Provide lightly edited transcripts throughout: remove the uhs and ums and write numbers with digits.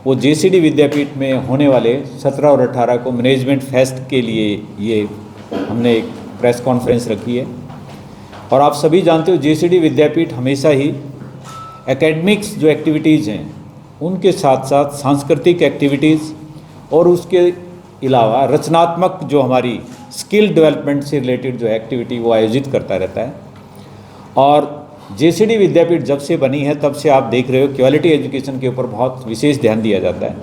वो जेसीडी विद्यापीठ में होने वाले 17 और 18 को मैनेजमेंट फेस्ट के लिए ये हमने एक प्रेस कॉन्फ्रेंस रखी है। और आप सभी जानते हो जेसीडी विद्यापीठ हमेशा ही एकेडमिक्स जो एक्टिविटीज़ हैं उनके साथ साथ सांस्कृतिक एक्टिविटीज़ और उसके अलावा रचनात्मक जो हमारी स्किल डेवलपमेंट से रिलेटेड जो एक्टिविटी वो आयोजित करता रहता है। और जेसीडी विद्यापीठ जब से बनी है तब से आप देख रहे हो क्वालिटी एजुकेशन के ऊपर बहुत विशेष ध्यान दिया जाता है।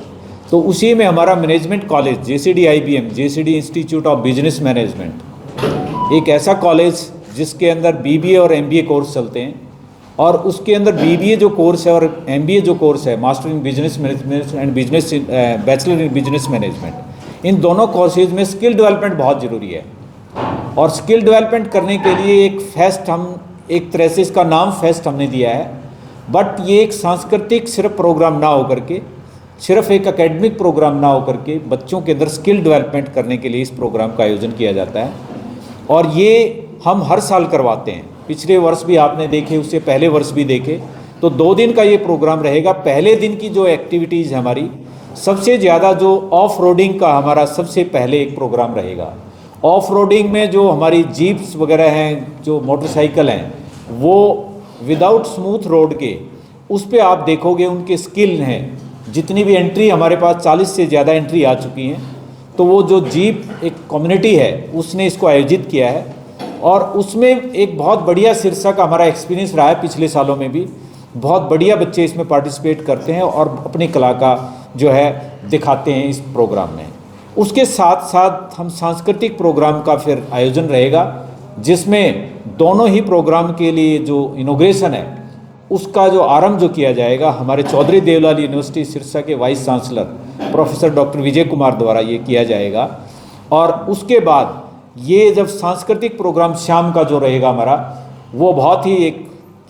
तो उसी में हमारा management college जेसीडी IBM, जेसीडी institute of business management, एक ऐसा कॉलेज जिसके अंदर बीबीए और एमबीए कोर्स चलते हैं। और उसके अंदर बीबीए जो कोर्स है और एमबीए जो कोर्स है, master in business management and business bachelor in business management, इन दोनों कोर्सेज में स्किल डेवलपमेंट बहुत ज़रूरी है। और स्किल डेवलपमेंट करने के लिए एक फेस्ट, हम एक तरह से इसका नाम फेस्ट हमने दिया है, बट ये एक सांस्कृतिक सिर्फ प्रोग्राम ना होकर के, सिर्फ एक एकेडमिक प्रोग्राम ना होकर के बच्चों के अंदर स्किल डेवलपमेंट करने के लिए इस प्रोग्राम का आयोजन किया जाता है। और ये हम हर साल करवाते हैं। पिछले वर्ष भी आपने देखे, उससे पहले वर्ष भी देखे। तो 2 दिन का ये प्रोग्राम रहेगा। पहले दिन की जो एक्टिविटीज़ है हमारी, सबसे ज़्यादा जो ऑफ रोडिंग का हमारा सबसे पहले एक प्रोग्राम रहेगा। ऑफ रोडिंग में जो हमारी जीप्स वगैरह हैं, जो मोटरसाइकिल हैं, वो विदाउट स्मूथ रोड के उस पे आप देखोगे उनके स्किल हैं। जितनी भी एंट्री हमारे पास 40 से ज़्यादा एंट्री आ चुकी हैं। तो वो जो जीप एक कम्युनिटी है उसने इसको आयोजित किया है। और उसमें एक बहुत बढ़िया शीर्षक हमारा एक्सपीरियंस रहा है पिछले सालों में भी। बहुत बढ़िया बच्चे इसमें पार्टिसिपेट करते हैं और अपनी कला का जो है दिखाते हैं इस प्रोग्राम में। उसके साथ साथ हम सांस्कृतिक प्रोग्राम का फिर आयोजन रहेगा, जिसमें दोनों ही प्रोग्राम के लिए जो इनॉग्रेशन है उसका जो आरंभ जो किया जाएगा हमारे चौधरी देवलाल यूनिवर्सिटी सिरसा के vice chancellor professor doctor Vijay Kumar द्वारा ये किया जाएगा। और उसके बाद ये जब सांस्कृतिक प्रोग्राम शाम का जो रहेगा हमारा, वो बहुत ही एक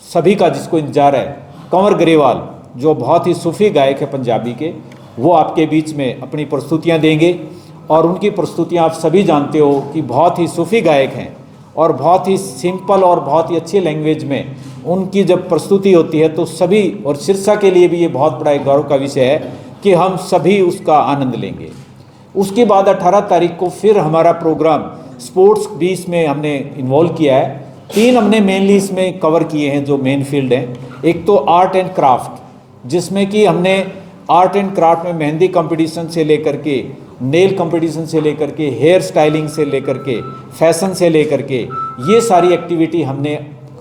सभी का जिसको इंतजार है, कंवर ग्रेवाल जो बहुत ही सूफी गायक है पंजाबी के, वो आपके बीच में अपनी प्रस्तुतियाँ देंगे। और उनकी प्रस्तुतियाँ आप सभी जानते हो कि बहुत ही सूफी गायक हैं और बहुत ही सिंपल और बहुत ही अच्छी लैंग्वेज में उनकी जब प्रस्तुति होती है तो सभी, और सिरसा के लिए भी ये बहुत बड़ा एक गौरव का विषय है कि हम सभी उसका आनंद लेंगे। उसके बाद 18 तारीख को फिर हमारा प्रोग्राम स्पोर्ट्स भी इसमें हमने इन्वॉल्व किया है। 3 हमने मेनली इसमें कवर किए हैं जो मेन फील्ड हैं। एक तो आर्ट एंड क्राफ्ट, जिसमें कि हमने आर्ट एंड क्राफ्ट में मेहंदी कंपटीशन से लेकर के, नेल कंपटीशन से लेकर के, हेयर स्टाइलिंग से लेकर के, फैशन से लेकर के, ये सारी एक्टिविटी हमने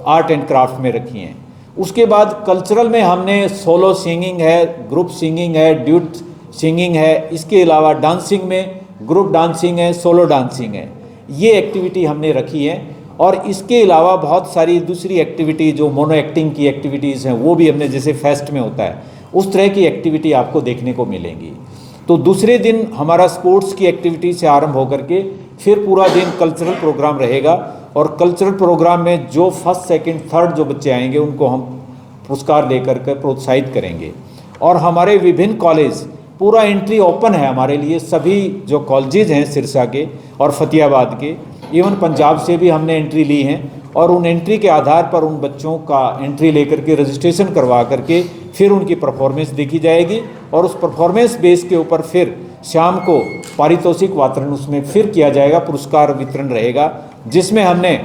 आर्ट एंड क्राफ्ट में रखी हैं। उसके बाद कल्चरल में हमने सोलो सिंगिंग है, ग्रुप सिंगिंग है, ड्यूट सिंगिंग है। इसके अलावा डांसिंग में ग्रुप डांसिंग है, सोलो डांसिंग है। ये एक्टिविटी हमने रखी है। और इसके अलावा बहुत सारी दूसरी एक्टिविटी जो मोनो एक्टिंग की एक्टिविटीज़ हैं वो भी हमने, जैसे फेस्ट में होता है उस तरह की एक्टिविटी आपको देखने को मिलेंगी। तो दूसरे दिन हमारा स्पोर्ट्स की एक्टिविटी से आरंभ होकर के फिर पूरा दिन कल्चरल प्रोग्राम रहेगा। और कल्चरल प्रोग्राम में जो फर्स्ट, सेकंड, थर्ड जो बच्चे आएंगे उनको हम पुरस्कार देकर के प्रोत्साहित करेंगे। और हमारे विभिन्न कॉलेज, पूरा एंट्री ओपन है हमारे लिए। सभी जो कॉलेजेज हैं सिरसा के और फतेहाबाद के, इवन पंजाब से भी हमने एंट्री ली हैं। और उन एंट्री के आधार पर उन बच्चों का एंट्री लेकर के रजिस्ट्रेशन करवा करके फिर उनकी परफॉर्मेंस देखी जाएगी। और उस परफॉर्मेंस बेस के ऊपर फिर शाम को पारितोषिक वितरण उसमें फिर किया जाएगा, पुरस्कार वितरण रहेगा, जिसमें हमने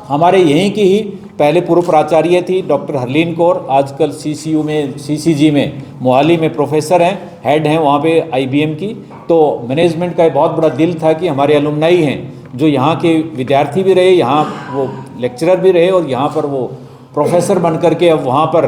हमारे यहीं की ही पहले पूर्व प्राचार्य थी डॉक्टर हरलीन कौर, आजकल सीसीयू में, सीसीजी में मोहाली में प्रोफेसर हैं, हेड हैं वहाँ पे आईबीएम की। तो मैनेजमेंट का बहुत बड़ा दिल था कि हमारे अलुमनाई हैं जो यहाँ के विद्यार्थी भी रहे, यहाँ वो लेक्चरर भी रहे और यहाँ पर वो प्रोफेसर बन करके अब वहाँ पर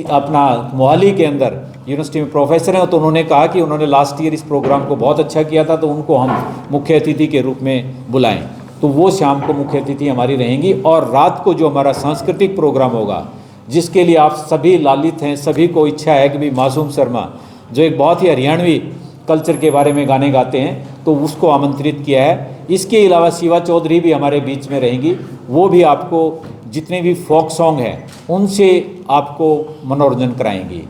अपना मोहाली के अंदर यूनिवर्सिटी में प्रोफेसर हैं। तो उन्होंने कहा कि उन्होंने लास्ट ईयर इस प्रोग्राम को बहुत अच्छा किया था, तो उनको हम मुख्य अतिथि के रूप में बुलाएं। तो वो शाम को मुख्य अतिथि हमारी रहेंगी। और रात को जो हमारा सांस्कृतिक प्रोग्राम होगा, जिसके लिए आप सभी लालित हैं, सभी को इच्छा है कि भी मासूम शर्मा जो एक बहुत ही हरियाणवी कल्चर के बारे में गाने गाते हैं, तो उसको आमंत्रित किया है। इसके अलावा शिवा चौधरी भी हमारे बीच में रहेंगी। वो भी आपको जितने भी फोक सॉन्ग हैं उनसे आपको मनोरंजन कराएंगी।